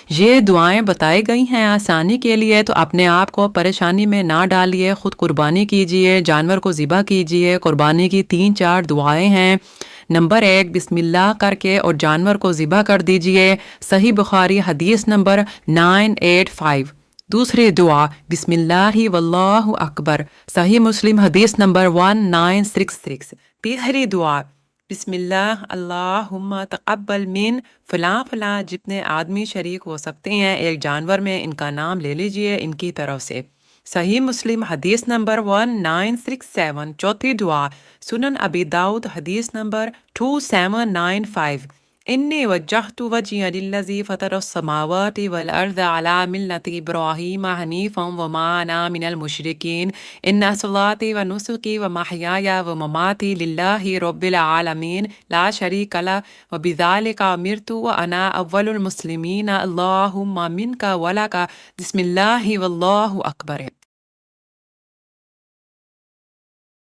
یہ دعائیں بتائی گئی ہیں آسانی کے لیے، تو اپنے آپ کو پریشانی میں نہ ڈالیے، خود قربانی کیجئے، جانور کو ذبح کیجئے۔ قربانی کی 3-4 دعائیں ہیں۔ نمبر 1، بسم اللہ کر کے اور جانور کو ذبح کر دیجئے۔ صحیح بخاری حدیث نمبر 985۔ دوسری دعا، بسم اللہ واللہ اکبر، صحیح مسلم حدیث نمبر 1966۔ تیسری دعا، بسم اللہ اللہم تقبل من فلاں فلاں، جتنے آدمی شریک ہو سکتے ہیں ایک جانور میں، ان کا نام لے لیجئے ان کی طرف سے۔ صحیح مسلم حدیث نمبر 1967۔ چوتھی دعا، سنن ابی داؤد حدیث نمبر 2795۔ انی وجہت وجہی للذی فطر السماوات والارض علی ملۃ ابراہیم حنیفا وما انا من المشرکین، ان صلاتی و نسکی و محیای و مماتی للہ رب العالمین لا شریک لہ وبذالک امرت وانا اول المسلمین، اللہم منک ولک، بسم اللہ واللہ اکبر۔